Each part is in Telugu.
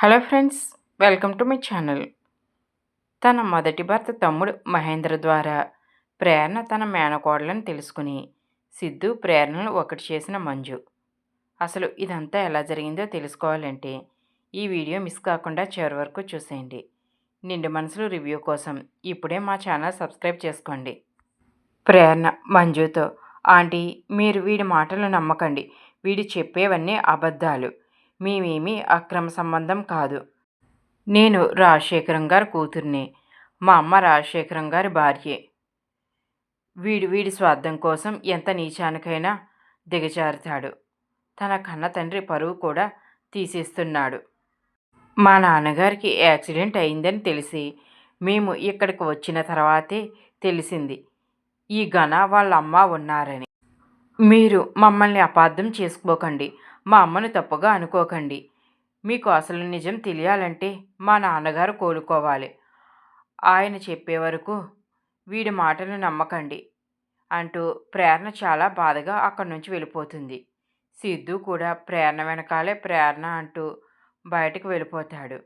Hello friends, welcome to my channel. తన మొదటి భర్త తమ్ముడు మహేంద్ర ద్వారా ప్రేరణ తన మేనకోడలని తెలుసుకుని సిద్ధు ప్రేరణను ఒకటి చేసిన మంజు. అసలు ఇదంతా ఎలా జరిగిందో తెలుసుకోవాలంటే ఈ వీడియో మిస్ కాకుండా చివరి వరకు చూసేయండి. నిండు మనసులు రివ్యూ కోసం ఇప్పుడే మా ఛానల్ సబ్స్క్రైబ్ చేసుకోండి. ప్రేరణ మంజుతో, ఆంటీ మీరు వీడి మాటలు నమ్మకండి, వీడి చెప్పేవన్నీ అబద్ధాలు, మేమేమీ అక్రమ సంబంధం కాదు. నేను రాజశేఖరం గారి కూతుర్ని, మా అమ్మ రాజశేఖరం గారి భార్యే. వీడి స్వార్థం కోసం ఎంత నీచానికైనా దిగజారుతాడు. తన కన్న తండ్రి పరువు కూడా తీసేస్తున్నాడు. మా నాన్నగారికి యాక్సిడెంట్ అయిందని తెలిసి మేము ఇక్కడికి వచ్చిన తర్వాతే తెలిసింది ఈ ఘన వాళ్ళ అమ్మ ఉన్నారని. మీరు మమ్మల్ని అపార్థం చేసుకోకండి, మా అమ్మను తప్పుగా అనుకోకండి. మీకు అసలు నిజం తెలియాలంటే మా నాన్నగారు కోలుకోవాలి. ఆయన చెప్పే వరకు వీడి మాటలు నమ్మకండి అంటూ ప్రేరణ చాలా బాధగా అక్కడి నుంచి వెళ్ళిపోతుంది. సిద్ధు కూడా ప్రేరణ వెనకాలే ప్రేరణ అంటూ బయటకు వెళ్ళిపోతాడు.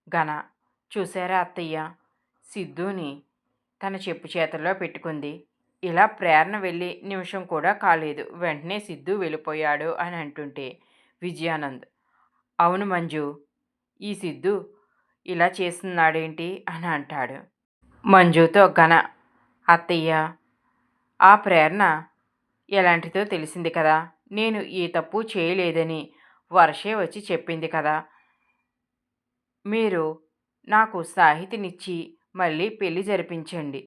ఘన, చూసారా అత్తయ్య, సిద్ధుని తన చెప్పు చేతుల్లో పెట్టుకుంది. ఇలా ప్రేరణ వెళ్ళి నిమిషం కూడా కాలేదు, వెంటనే సిద్ధు వెళ్ళిపోయాడు అని అంటుంటే విజయానంద్, అవును మంజు, ఈ సిద్ధు ఇలా చేస్తున్నాడేంటి అని అంటాడు. మంజుతో ఘన, అత్తయ్య, ఆ ప్రేరణ ఎలాంటిదో తెలిసింది కదా, నేను ఏ తప్పు చేయలేదని వర్షే వచ్చి చెప్పింది కదా, మీరు నాకు సాహితినిచ్చి మళ్ళీ పెళ్లి జరిపించండి,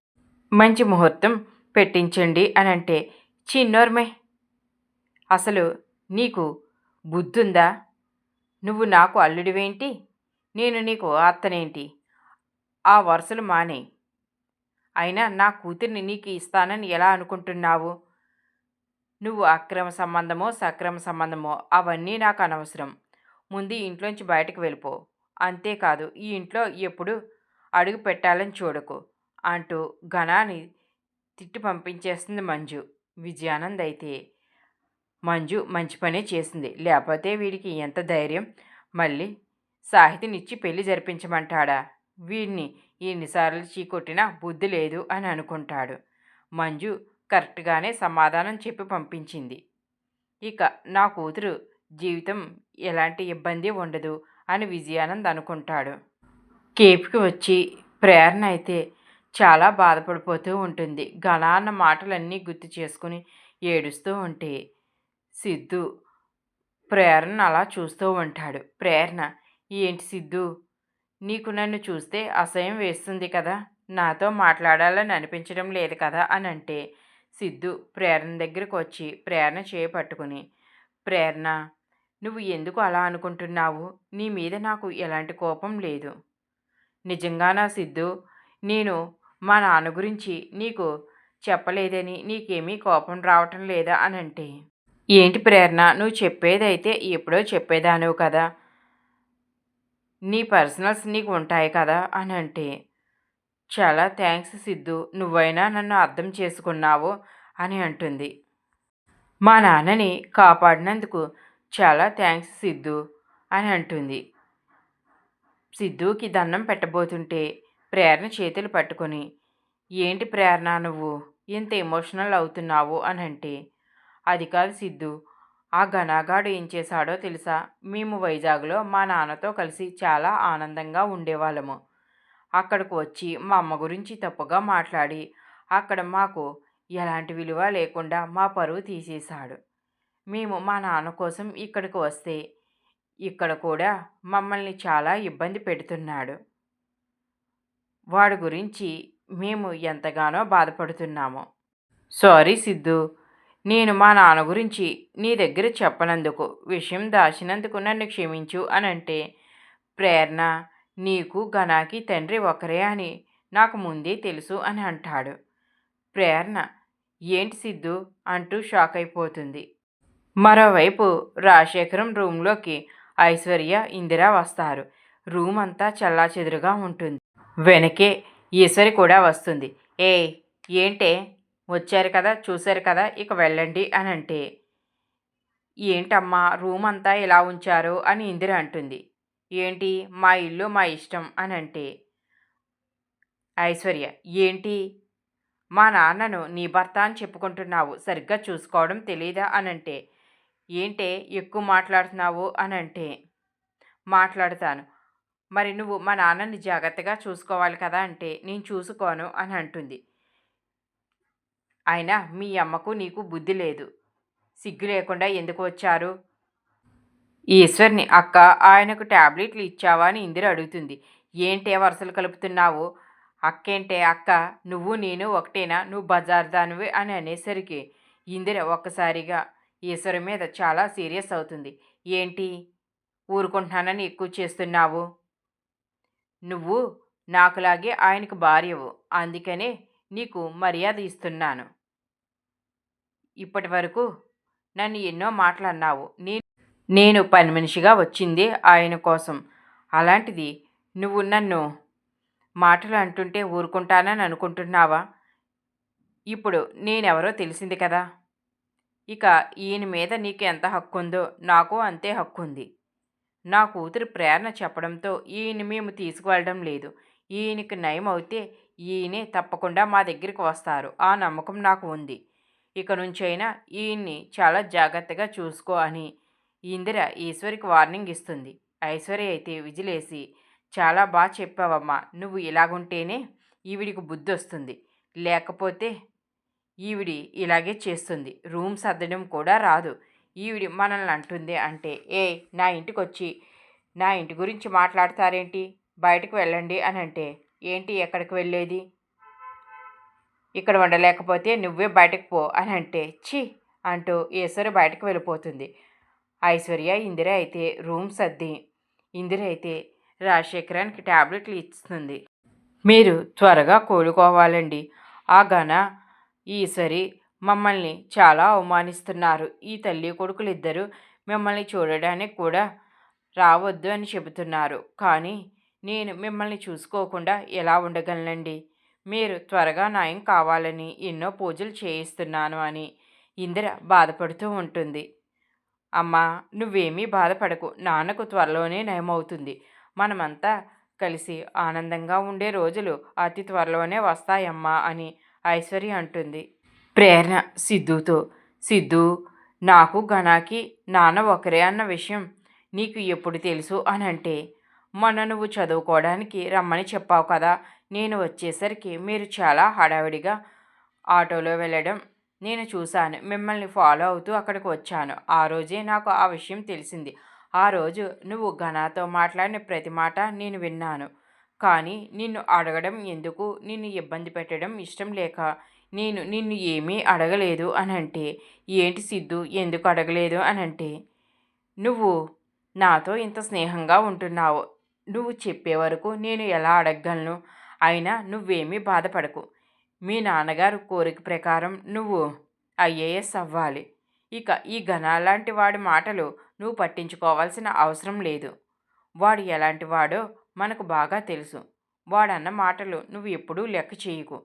మంచి ముహూర్తం పెట్టించండి అని అంటే, చిన్నోర్మే, అసలు నీకు బుద్ధుందా? నువ్వు నాకు అల్లుడివేంటి, నేను నీకు అత్తనేంటి? ఆ వరుసలు మానే. అయినా నా కూతుర్ని నీకు ఇస్తానని ఎలా అనుకుంటున్నావు? నువ్వు అక్రమ సంబంధమో సక్రమ సంబంధమో అవన్నీ నాకు అనవసరం. ముందు ఇంట్లోంచి బయటకు వెళ్ళిపో. అంతేకాదు ఈ ఇంట్లో ఎప్పుడు అడుగు పెట్టాలని చూడకు అంటూ ఘనాన్ని తిట్టి పంపించేస్తుంది మంజు. విజయానంద్ అయితే, మంజు మంచి పనే చేసింది, లేకపోతే వీడికి ఎంత ధైర్యం, మళ్ళీ సాహితినిచ్చి పెళ్లి జరిపించమంటాడా, వీడిని ఎన్నిసార్లు చీకొట్టినా బుద్ధి లేదు అని అనుకుంటాడు. మంజు కరెక్ట్గానే సమాధానం చెప్పి పంపించింది. ఇక నా కూతురు జీవితం ఎలాంటి ఇబ్బంది ఉండదు అని విజయానంద్ అనుకుంటాడు. కేఫ్కి వచ్చి ప్రేరణ అయితే చాలా బాధపడిపోతూ ఉంటుంది. ఘన అన్న మాటలన్నీ గుర్తు చేసుకుని ఏడుస్తూ ఉంటే సిద్ధు ప్రేరణ అలా చూస్తూ ఉంటాడు. ప్రేరణ, ఏంటి సిద్ధు, నీకు నన్ను చూస్తే అసహ్యం వేస్తుంది కదా, నాతో మాట్లాడాలని అనిపించడం లేదు కదా అని అంటే సిద్ధు ప్రేరణ దగ్గరకు వచ్చి ప్రేరణ చేపట్టుకుని, ప్రేరణ, నువ్వు ఎందుకు అలా అనుకుంటున్నావు, నీ మీద నాకు ఎలాంటి కోపం లేదు. నిజంగానా సిద్ధు, నేను మా నాన్న గురించి నీకు చెప్పలేదని నీకేమీ కోపం రావటం లేదా అని అంటే, ఏంటి ప్రేరణ, నువ్వు చెప్పేదైతే ఎప్పుడో చెప్పేదానివు కదా, నీ పర్సనల్స్ నీకు ఉంటాయి కదా అని అంటే, చాలా థ్యాంక్స్ సిద్ధు, నువ్వైనా నన్ను అర్థం చేసుకున్నావు అని అంటుంది. మా నాన్నని కాపాడినందుకు చాలా థ్యాంక్స్ సిద్ధు అని అంటుంది. సిద్ధుకి దండం పెట్టబోతుంటే ప్రేరణ చేతులు పట్టుకొని, ఏంటి ప్రేరణ నువ్వు ఇంత ఎమోషనల్ అవుతున్నావు అని అంటే, అది కాదు సిద్ధు, ఆ ఘనాగాడు ఏం చేశాడో తెలుసా, మేము వైజాగ్లో మా నాన్నతో కలిసి చాలా ఆనందంగా ఉండేవాళ్ళము. అక్కడికి వచ్చి మా అమ్మ గురించి తప్పుగా మాట్లాడి అక్కడ మాకు ఎలాంటి విలువ లేకుండా మా పరువు తీసేశాడు. మేము మా నాన్న కోసం ఇక్కడికి వస్తే ఇక్కడ కూడా మమ్మల్ని చాలా ఇబ్బంది పెడుతున్నాడు. వాడి గురించి మేము ఎంతగానో బాధపడుతున్నాము. సారీ సిద్ధు, నేను మా నాన్న గురించి నీ దగ్గర చెప్పనందుకు, విషయం దాచినందుకు నన్ను క్షమించు అని అంటే, ప్రేరణ, నీకు ఘనాకి తండ్రి ఒకరే అని నాకు ముందే తెలుసు అని అంటాడు. ప్రేరణ, ఏంటి సిద్ధు అంటూ షాక్ అయిపోతుంది. మరోవైపు రాజశేఖరం రూమ్లోకి ఐశ్వర్య, ఇందిర వస్తారు. రూమ్ అంతా చెల్లాచెదురుగా ఉంటుంది. వెనకే ఈశ్వరి కూడా వస్తుంది. ఏంటే, వచ్చారు కదా, చూశారు కదా, ఇక వెళ్ళండి అని అంటే, ఏంటమ్మా రూమ్ అంతా ఇలా ఉంచారు అని ఇందిర అంటుంది. ఏంటి మా ఇల్లు మా ఇష్టం అని అంటే, ఐశ్వర్య ఏంటి మా నాన్నను నీ భర్త అని చెప్పుకుంటున్నావు, సరిగ్గా చూసుకోవడం తెలీదా అని అంటే, ఏంటే ఎక్కువ మాట్లాడుతున్నావు అని అంటే, మాట్లాడతాను, మరి నువ్వు మా నాన్నని జాగ్రత్తగా చూసుకోవాలి కదా అంటే, నేను చూసుకోను అని అంటుంది. అయినా మీ అమ్మకు నీకు బుద్ధి లేదు, సిగ్గు లేకుండా ఎందుకు వచ్చారు? ఈశ్వర్ని అక్క ఆయనకు టాబ్లెట్లు ఇచ్చావా అని ఇందిర అడుగుతుంది. ఏంటే వరుసలు కలుపుతున్నావు? అక్కేంటే అక్క, నువ్వు నేను ఒకటేనా, నువ్వు బజార్ దానివి అని అనేసరికి ఇందిర ఒక్కసారిగా ఈశ్వరి మీద చాలా సీరియస్ అవుతుంది. ఏంటి ఊరుకుంటున్నానని ఎక్కువ చేస్తున్నావు? నువ్వు నాకులాగే ఆయనకు భార్యవు, అందుకనే నీకు మర్యాద ఇస్తున్నాను. ఇప్పటి వరకు నన్ను ఎన్నో మాటలు అన్నావు, నేను పని మనిషిగా వచ్చింది ఆయన కోసం, అలాంటిది నువ్వు నన్ను మాటలు అంటుంటే ఊరుకుంటానని అనుకుంటున్నావా? ఇప్పుడు నేనెవరో తెలిసింది కదా, ఇక ఈయన మీద నీకు ఎంత హక్కు ఉందో నాకు అంతే హక్కు ఉంది. నా కూతురు ప్రేరణ చెప్పడంతో ఈయన మేము తీసుకువెళ్ళడం లేదు. ఈయనకి నయం అవుతే ఈయనే తప్పకుండా మా దగ్గరికి వస్తారు, ఆ నమ్మకం నాకు ఉంది. ఇక నుంచైనా ఈయన్ని చాలా జాగ్రత్తగా చూసుకో అని ఇందిర ఈశ్వరికి వార్నింగ్ ఇస్తుంది. ఐశ్వర్య అయితే విజిలేసి, చాలా బాగా చెప్పావమ్మా, నువ్వు ఇలాగుంటేనే ఈవిడికి బుద్ధి వస్తుంది, లేకపోతే ఈవిడి ఇలాగే చేస్తుంది, రూమ్ సర్దడం కూడా రాదు, ఈవిడి మనల్ని అంటుంది అంటే, ఏ నా ఇంటికి వచ్చి నా ఇంటి గురించి మాట్లాడతారేంటి, బయటకు వెళ్ళండి అని అంటే, ఏంటి ఎక్కడికి వెళ్ళేది, ఇక్కడ ఉండలేకపోతే నువ్వే బయటకు పో అని అంటే, ఛీ అంటూ ఈశ్వరి బయటకు వెళ్ళిపోతుంది. ఐశ్వర్య ఇందిర అయితే రూమ్ సర్ది, ఇందిర అయితే రాజశేఖరానికి ట్యాబ్లెట్లు ఇస్తుంది. మీరు త్వరగా కోలుకోవాలండి, ఆ ఘన ఈశ్వరి మమ్మల్ని చాలా అవమానిస్తున్నారు, ఈ తల్లి కొడుకులిద్దరూ మిమ్మల్ని చూడడానికి కూడా రావద్దు అని చెబుతున్నారు, కానీ నేను మిమ్మల్ని చూసుకోకుండా ఎలా ఉండగలనండి, మీరు త్వరగా నయం కావాలని ఎన్నో పూజలు చేయిస్తున్నాను అని ఇందిర బాధపడుతూ ఉంటుంది. అమ్మా, నువ్వేమీ బాధపడకు, నాన్నకు త్వరలోనే నయమవుతుంది, మనమంతా కలిసి ఆనందంగా ఉండే రోజులు అతి త్వరలోనే వస్తాయమ్మా అని ఐశ్వర్య అంటుంది. ప్రేరణ సిద్ధుతో, సిద్ధు, నాకు ఘనాకి నాన్న ఒకరే అన్న విషయం నీకు ఎప్పుడు తెలుసు అని అంటే, మొన్న నువ్వు చదువుకోవడానికి రమ్మని చెప్పావు కదా, నేను వచ్చేసరికి మీరు చాలా హడావిడిగా ఆటోలో వెళ్ళడం నేను చూశాను, మిమ్మల్ని ఫాలో అవుతూ అక్కడికి వచ్చాను, ఆ రోజే నాకు ఆ విషయం తెలిసింది. ఆ రోజు నువ్వు ఘనాతో మాట్లాడిన ప్రతి మాట నేను విన్నాను, కానీ నిన్ను అడగడం ఎందుకు, నిన్ను ఇబ్బంది పెట్టడం ఇష్టం లేక నేను నిన్ను ఏమీ అడగలేదు అని అంటే, ఏంటి సిద్ధు ఎందుకు అడగలేదు అని అంటే, నువ్వు నాతో ఇంత స్నేహంగా ఉంటున్నావు, నువ్వు చెప్పే వరకు నేను ఎలా అడగగలను, అయినా నువ్వేమీ బాధపడకు, మీ నాన్నగారు కోరిక ప్రకారం నువ్వు ఐఏఎస్ అవ్వాలి, ఇక ఈ ఘనాలాంటి వాడి మాటలు నువ్వు పట్టించుకోవాల్సిన అవసరం లేదు, వాడు ఎలాంటి వాడో మనకు బాగా తెలుసు, వాడన్న మాటలు నువ్వు ఎప్పుడూ లెక్క చేయకు.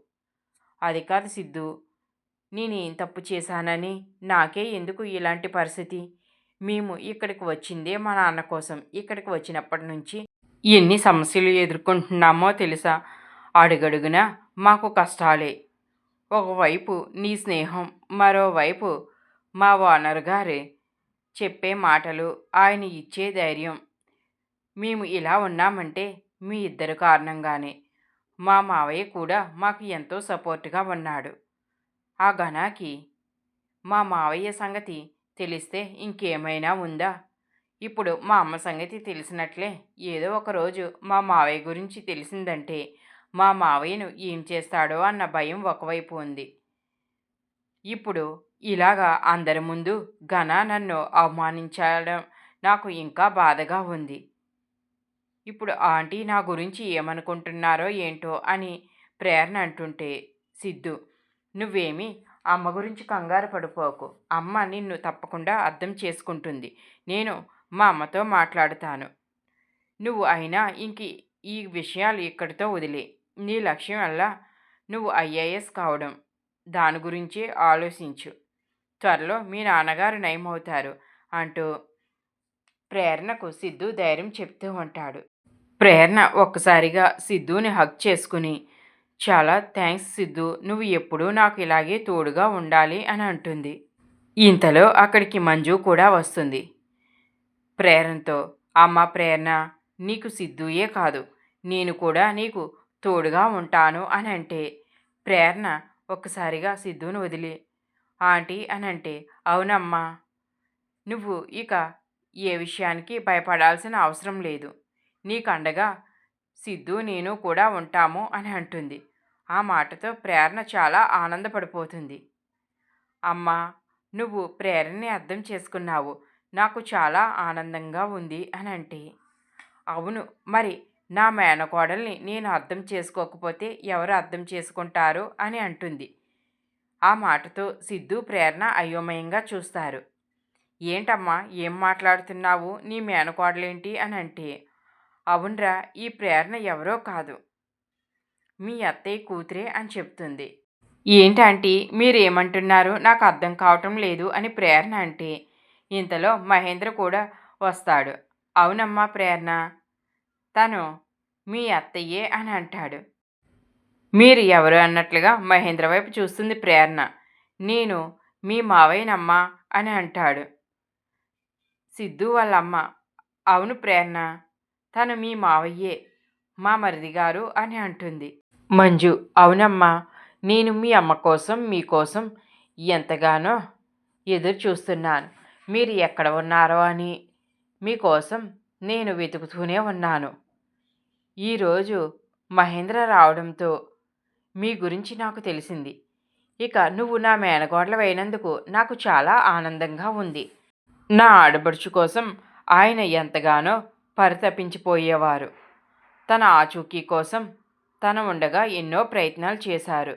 అది కాదు సిద్ధు, నేనేం తప్పు చేశానని, నాకే ఎందుకు ఇలాంటి పరిస్థితి, మేము ఇక్కడికి వచ్చిందే మా నాన్న కోసం, ఇక్కడికి వచ్చినప్పటి నుంచి ఎన్ని సమస్యలు ఎదుర్కొంటున్నామో తెలుసా, అడుగడుగునా మాకు కష్టాలే, ఒకవైపు నీ స్నేహం, మరోవైపు మా ఓనర్ గారి చెప్పే మాటలు, ఆయన ఇచ్చే ధైర్యం, మేము ఇలా ఉన్నామంటే మీ ఇద్దరు కారణంగానే, మా మావయ్య కూడా మాకు ఎంతో సపోర్ట్గా ఉన్నాడు, ఆ ఘనాకి మా మావయ్య సంగతి తెలిస్తే ఇంకేమైనా ఉందా, ఇప్పుడు మా అమ్మ సంగతి తెలిసినట్లే, ఏదో ఒకరోజు మా మావయ్య గురించి తెలిసిందంటే మా మావయ్యను ఏం చేస్తాడో అన్న భయం ఒకవైపు ఉంది. ఇప్పుడు ఇలాగా అందరి ముందు ఘన నన్ను అవమానించడం నాకు ఇంకా బాధగా ఉంది. ఇప్పుడు ఆంటీ నా గురించి ఏమనుకుంటున్నారో ఏంటో అని ప్రేరణ అంటుంటే, సిద్ధు, నువ్వేమీ అమ్మ గురించి కంగారు పడిపోకు, అమ్మ నిన్ను తప్పకుండా అర్థం చేసుకుంటుంది, నేను మా అమ్మతో మాట్లాడుతాను, నువ్వు అయినా ఇంక ఈ విషయాలు ఇక్కడితో వదిలే, నీ లక్ష్యం వల్ల నువ్వు ఐఏఎస్ కావడం, దాని గురించే ఆలోచించు, త్వరలో మీ నాన్నగారు నయమవుతారు అంటూ ప్రేరణకు సిద్ధు ధైర్యం చెప్తూ ఉంటాడు. ప్రేరణ ఒక్కసారిగా సిద్ధుని హగ్ చేసుకుని, చాలా థ్యాంక్స్ సిద్ధు, నువ్వు ఎప్పుడూ నాకు ఇలాగే తోడుగా ఉండాలి అని అంటుంది. ఇంతలో అక్కడికి మంజు కూడా వస్తుంది. ప్రేరణతో, అమ్మ ప్రేరణ, నీకు సిద్ధుయే కాదు, నేను కూడా నీకు తోడుగా ఉంటాను అని అంటే, ప్రేరణ ఒక్కసారిగా సిద్ధుని వదిలి ఆంటీ అని అంటే, అవునమ్మా, నువ్వు ఇక ఏ విషయానికి భయపడాల్సిన అవసరం లేదు, నీకు అండగా సిద్ధు నేను కూడా ఉంటాము అని అంటుంది. ఆ మాటతో ప్రేరణ చాలా ఆనందపడిపోతుంది. అమ్మా, నువ్వు ప్రేరణని అర్థం చేసుకున్నావు, నాకు చాలా ఆనందంగా ఉంది అని అంటే, అవును మరి నా మేనకోడల్ని నేను అర్థం చేసుకోకపోతే ఎవరు అర్థం చేసుకుంటారు అని అంటుంది. ఆ మాటతో సిద్ధు ప్రేరణ అయోమయంగా చూస్తారు. ఏంటమ్మా ఏం మాట్లాడుతున్నావు, నీ మేనకోడలేంటి అని అంటే, అవునరా, ఈ ప్రేరణ ఎవరో కాదు, మీ అత్తయ్య కూతురే అని చెప్తుంది. ఏంటంటే మీరేమంటున్నారు, నాకు అర్థం కావటం లేదు అని ప్రేరణ అంటే, ఇంతలో మహేంద్ర కూడా వస్తాడు. అవునమ్మా ప్రేరణ, తను మీ అత్తయ్యే అని అంటాడు. మీరు ఎవరు అన్నట్లుగా మహేంద్ర వైపు చూస్తుంది ప్రేరణ. నేను మీ మావయ్యనమ్మా అని అంటాడు సిద్ధు వాళ్ళమ్మ. అవును ప్రేరణ, తను మీ మావయ్యే, మా మరిది గారు అని అంటుంది. మంజు, అవునమ్మా, నేను మీ అమ్మ కోసం మీకోసం ఎంతగానో ఎదురు చూస్తున్నాను, మీరు ఎక్కడ ఉన్నారో అని మీకోసం నేను వెతుకుతూనే ఉన్నాను. ఈరోజు మహేంద్ర రావడంతో మీ గురించి నాకు తెలిసింది. ఇక నువ్వు నా మేనకోడలవైనందుకు నాకు చాలా ఆనందంగా ఉంది. నా ఆడబడుచు కోసం ఆయన ఎంతగానో పరితపించిపోయేవారు. తన ఆచూకీ కోసం తన ఉండగా ఎన్నో ప్రయత్నాలు చేశారు.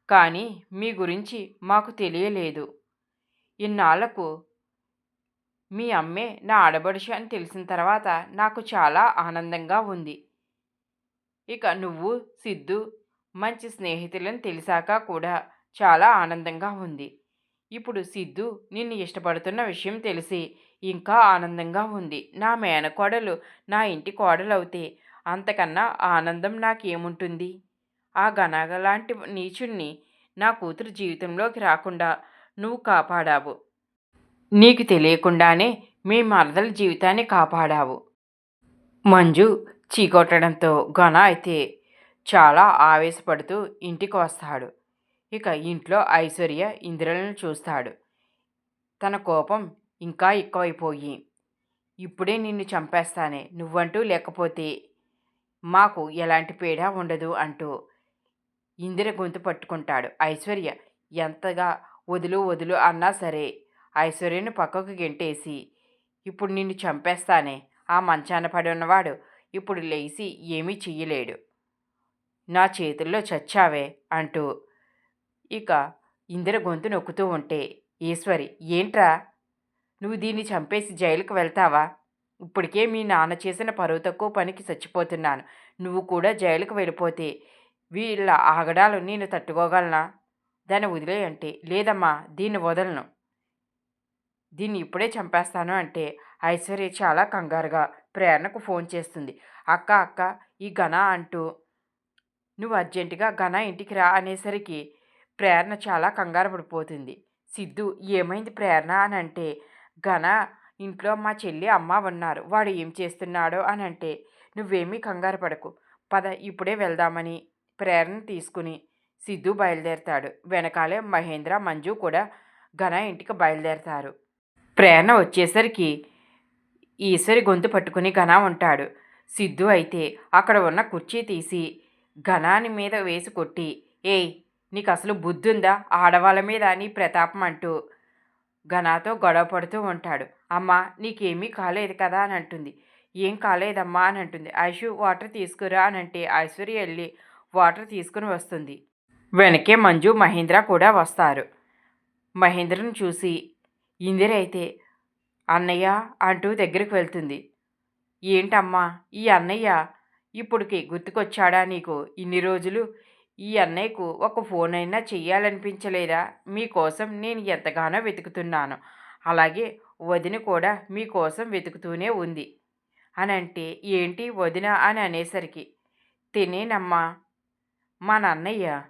కానీ మీ గురించి మాకు తెలియలేదు. ఇన్నాళ్లకు మీ అమ్మే నా ఆడబడుచు అని తెలిసిన తర్వాత నాకు చాలా ఆనందంగా ఉంది. ఇక నువ్వు సిద్ధు మంచి స్నేహితులని తెలిసాక కూడా చాలా ఆనందంగా ఉంది. ఇప్పుడు సిద్ధు నిన్ను ఇష్టపడుతున్న విషయం తెలిసి ఇంకా ఆనందంగా ఉంది. నా మేనకోడలు నా ఇంటి కోడలవుతే అంతకన్నా ఆనందం నాకేముంటుంది. ఆ గనగలాంటి నీచుణ్ణి నా కూతురు జీవితంలోకి రాకుండా నువ్వు కాపాడావు. నీకు తెలియకుండానే మీ మరదల జీవితాన్ని కాపాడావు. మంజు చీకొట్టడంతో ఘన అయితే చాలా ఆవేశపడుతూ ఇంటికి వస్తాడు. ఇక ఇంట్లో ఐశ్వర్య ఇందిరలను చూస్తాడు. తన కోపం ఇంకా ఎక్కువైపోయి, ఇప్పుడే నిన్ను చంపేస్తానే, నువ్వంటూ లేకపోతే మాకు ఎలాంటి పీడ ఉండదు అంటూ ఇందిర గొంతు పట్టుకుంటాడు. ఐశ్వర్య ఎంతగా వదులు వదులు అన్నా సరే ఐశ్వర్యను పక్కకు గెంటేసి, ఇప్పుడు నిన్ను చంపేస్తానే, ఆ మంచాన పడి ఉన్నవాడు ఇప్పుడు లేచి ఏమీ చెయ్యలేడు, నా చేతుల్లో చచ్చావే అంటూ ఇక ఇందిర గొంతు నొక్కుతూ ఉంటే, ఈశ్వరి, ఏంట్రా నువ్వు దీన్ని చంపేసి జైలుకు వెళ్తావా? ఇప్పటికే మీ నాన్న చేసిన పరువు తక్కువ పనికి చచ్చిపోతున్నాను, నువ్వు కూడా జైలుకు వెళ్ళిపోతే వీళ్ళ ఆగడాలు నేను తట్టుకోగలనా? దాన్ని వదిలేయంటే, లేదమ్మా దీన్ని వదలను, దీన్ని ఇప్పుడే చంపేస్తాను అంటే ఐశ్వర్య చాలా కంగారుగా ప్రేరణకు ఫోన్ చేస్తుంది. అక్క అక్క, ఈ ఘన అంటూ నువ్వు అర్జెంటుగా ఘన ఇంటికి రా అనేసరికి ప్రేరణ చాలా కంగారు పడిపోతుంది. సిద్ధు, ఏమైంది ప్రేరణ అని అంటే, ఘన ఇంట్లో మా చెల్లి అమ్మ ఉన్నారు, వాడు ఏం చేస్తున్నాడో అని అంటే, నువ్వేమీ కంగారు పడకు, పద ఇప్పుడే వెళ్దామని ప్రేరణ తీసుకుని సిద్ధు బయలుదేరతాడు. వెనకాలే మహేంద్ర మంజు కూడా ఘన ఇంటికి బయలుదేరతారు. ప్రేరణ వచ్చేసరికి ఈశ్వరి గొంతు పట్టుకుని ఘన ఉంటాడు. సిద్ధు అయితే అక్కడ ఉన్న కుర్చీ తీసి ఘనాని మీద వేసి కొట్టి, ఏయ్ నీకు అసలు బుద్ధుందా, ఆడవాళ్ళ మీద నీ ప్రతాపం అంటూ ఘనాతో గొడవ పడుతూ ఉంటాడు. అమ్మా నీకేమీ కాలేదు కదా అని అంటుంది. ఏం కాలేదమ్మా అని అంటుంది. ఐషు వాటర్ తీసుకురా అని అంటే ఐశ్వర్య వెళ్ళి వాటర్ తీసుకుని వస్తుంది. వెనకే మంజు మహేంద్ర కూడా వస్తారు. మహేంద్రను చూసి ఇందిర అయితే అన్నయ్య అంటూ దగ్గరికి వెళ్తుంది. ఏంటమ్మా ఈ అన్నయ్య ఇప్పుడుకి గుర్తుకొచ్చాడా నీకు? ఇన్ని రోజులు ఈ అన్నయ్యకు ఒక ఫోన్ అయినా చెయ్యాలనిపించలేదా? మీకోసం నేను ఎంతగానో వెతుకుతున్నాను, అలాగే వదిన కూడా మీకోసం వెతుకుతూనే ఉంది అని అంటే, ఏంటి వదిన అని అనేసరికి, తినేనమ్మా మా నన్నయ్య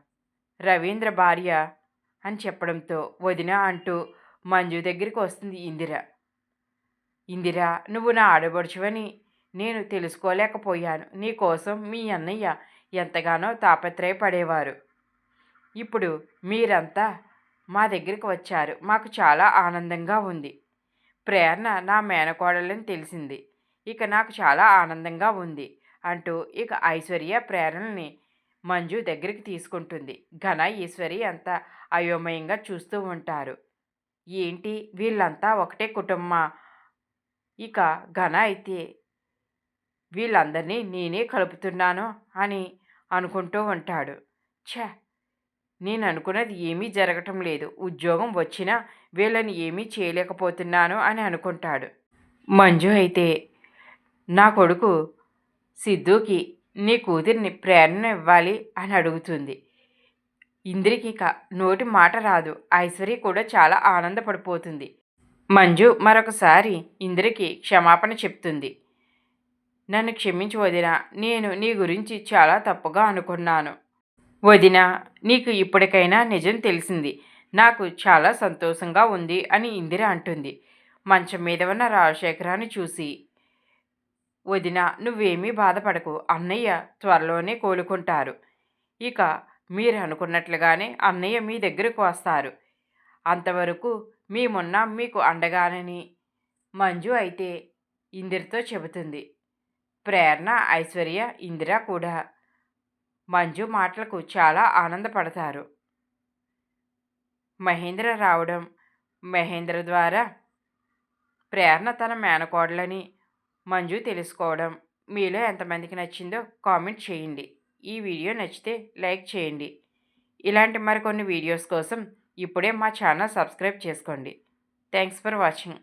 రవీంద్ర భార్య అని చెప్పడంతో వదిన అంటూ మంజు దగ్గరికి వస్తుంది ఇందిర. ఇందిర, నువ్వు నా ఆడబడుచువని నేను తెలుసుకోలేకపోయాను. నీకోసం మీ అన్నయ్య ఎంతగానో తాపత్రయపడేవారు. ఇప్పుడు మీరంతా మా దగ్గరికి వచ్చారు. మాకు చాలా ఆనందంగా ఉంది. ప్రేరణ నా మేనకోడలని తెలిసింది. ఇక నాకు చాలా ఆనందంగా ఉంది అంటూ ఇక ఐశ్వర్య ప్రేరణని మంజు దగ్గరికి తీసుకుంటుంది. ఘన, ఈశ్వరి అంతా అయోమయంగా చూస్తూ ఉంటారు. ఏంటి వీళ్ళంతా ఒకటే కుటుంబమా? ఇక ఘన అయితే వీళ్ళందరినీ నేనే కలుపుతున్నాను అని అనుకుంటూ ఉంటాడు. ఛ, నేను అనుకున్నది ఏమీ జరగటం లేదు. ఉద్యోగం వచ్చినా వీళ్ళని ఏమీ చేయలేకపోతున్నాను అని అనుకుంటాడు. మంజు అయితే నా కొడుకు సిద్ధుకి నీ కూతురిని ప్రేరణ ఇవ్వాలి అని అడుగుతుంది. ఇంద్రికి ఇక నోటి మాట రాదు. ఐశ్వర్య కూడా చాలా ఆనందపడిపోతుంది. మంజు మరొకసారి ఇంద్రకి క్షమాపణ చెప్తుంది. నన్ను క్షమించు వదినా, నేను నీ గురించి చాలా తప్పుగా అనుకున్నాను. వదినా, నీకు ఇప్పటికైనా నిజం తెలిసింది. నాకు చాలా సంతోషంగా ఉంది అని ఇందిర అంటుంది. మంచం మీద ఉన్న రాజశేఖరాన్ని చూసి, వదినా, నువ్వేమీ బాధపడకు. అన్నయ్య త్వరలోనే కోలుకుంటారు. ఇక మీరు అనుకున్నట్లుగానే అన్నయ్య మీ దగ్గరకు వస్తారు. అంతవరకు మేమున్నాం మీకు అండగానని మంజు అయితే ఇందిరతో చెబుతుంది. ప్రేరణ, ఐశ్వర్య, ఇందిర కూడా మంజు మాటలకు చాలా ఆనందపడతారు. మహేంద్ర రావడం, మహేంద్ర ద్వారా ప్రేరణ తన మేనకోడలని మంజు తెలుసుకోవడం మీలో ఎంతమందికి నచ్చిందో కామెంట్ చేయండి. ఈ వీడియో నచ్చితే లైక్ చేయండి. ఇలాంటి మరికొన్ని వీడియోస్ కోసం ఇప్పుడే మా ఛానల్ సబ్స్క్రైబ్ చేసుకోండి. Thanks for watching.